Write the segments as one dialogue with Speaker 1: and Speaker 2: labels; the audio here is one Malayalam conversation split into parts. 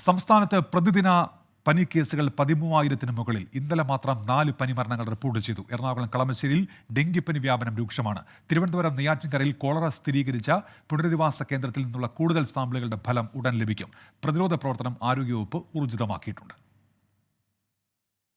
Speaker 1: സംസ്ഥാനത്ത് പ്രതിദിന പനി കേസുകൾ 13,000-ന് മുകളിൽ. ഇന്നലെ മാത്രം 4 പനി മരണങ്ങൾ റിപ്പോർട്ട് ചെയ്തു. എറണാകുളം കളമശ്ശേരിയിൽ ഡെങ്കിപ്പനി വ്യാപനം രൂക്ഷമാണ്. തിരുവനന്തപുരം നെയ്യാറ്റിൻകരയിൽ കോളറ സ്ഥിരീകരിച്ച പുനരധിവാസ കേന്ദ്രത്തിൽ നിന്നുള്ള കൂടുതൽ സാമ്പിളുകളുടെ ഫലം ഉടൻ ലഭിക്കും. പ്രതിരോധ പ്രവർത്തനം ആരോഗ്യവകുപ്പ് ഊർജിതമാക്കിയിട്ടുണ്ട്.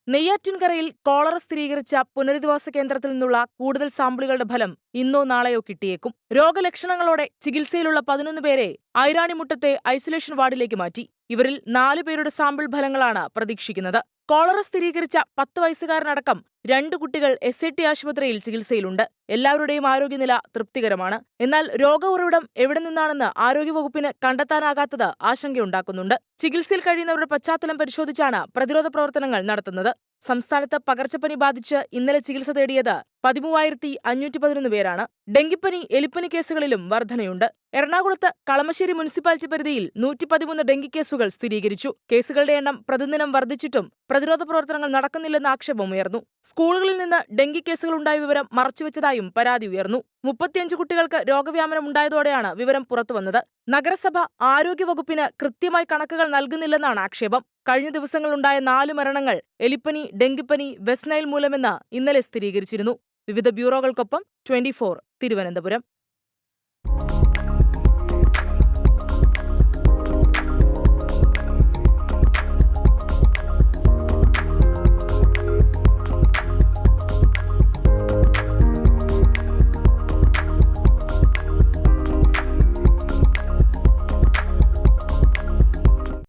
Speaker 2: നെയ്യാറ്റിൻകരയിൽ കോളറ സ്ഥിരീകരിച്ച പുനരധിവാസ കേന്ദ്രത്തിൽ നിന്നുള്ള കൂടുതൽ സാമ്പിളുകളുടെ ഫലം ഇന്നോ നാളെയോ കിട്ടിയേക്കും. രോഗലക്ഷണങ്ങളോടെ ചികിത്സയിലുള്ള 11 പേരെ ഐരാണിമുട്ടത്തെ ഐസൊലേഷൻ വാർഡിലേക്ക് മാറ്റി. ഇവരിൽ 4 പേരുടെ സാമ്പിൾ ഫലങ്ങളാണ് പ്രതീക്ഷിക്കുന്നത്. കോളറ സ്ഥിരീകരിച്ച 10 വയസ്സുകാരനടക്കം 2 കുട്ടികൾ SAT ആശുപത്രിയിൽ ചികിത്സയിലുണ്ട്. എല്ലാവരുടെയും ആരോഗ്യനില തൃപ്തികരമാണ്. എന്നാൽ രോഗ ഉറവിടം എവിടെ നിന്നാണെന്ന് ആരോഗ്യവകുപ്പിന് കണ്ടെത്താനാകാത്തത് ആശങ്കയുണ്ടാക്കുന്നുണ്ട്. ചികിത്സയിൽ കഴിയുന്നവരുടെ പശ്ചാത്തലം പരിശോധിച്ചാണ് പ്രതിരോധ പ്രവർത്തനങ്ങൾ നടത്തുന്നത്. സംസ്ഥാനത്ത് പകർച്ചപ്പനി ബാധിച്ച് ഇന്നലെ ചികിത്സ തേടിയത് 13,511 പേരാണ്. ഡെങ്കിപ്പനി, എലിപ്പനി കേസുകളിലും വർധനയുണ്ട്. എറണാകുളത്ത് കളമശ്ശേരി മുനിസിപ്പാലിറ്റി പരിധിയിൽ 113 ഡെങ്കി കേസുകൾ സ്ഥിരീകരിച്ചു. കേസുകളുടെ എണ്ണം പ്രതിദിനം വർദ്ധിച്ചിട്ടും പ്രതിരോധ പ്രവർത്തനങ്ങൾ നടക്കുന്നില്ലെന്ന ആക്ഷേപമുയർന്നു. സ്കൂളുകളിൽ നിന്ന് ഡെങ്കി കേസുകളുണ്ടായ വിവരം മറച്ചുവെച്ചതായും പരാതി ഉയർന്നു. 35 കുട്ടികൾക്ക് രോഗവ്യാപനം ഉണ്ടായതോടെയാണ് വിവരം പുറത്തുവന്നത്. നഗരസഭ ആരോഗ്യവകുപ്പിന് കൃത്യമായി കണക്കുകൾ നൽകുന്നില്ലെന്നാണ് ആക്ഷേപം. കഴിഞ്ഞ ദിവസങ്ങളുണ്ടായ 4 മരണങ്ങൾ എലിപ്പനി, ഡെങ്കിപ്പനി, വെസ്റ്റ് നൈൽ മൂലമെന്ന് ഇന്നലെ സ്ഥിരീകരിച്ചിരുന്നു. വിവിധ ബ്യൂറോകൾക്കൊപ്പം 24 തിരുവനന്തപുരം.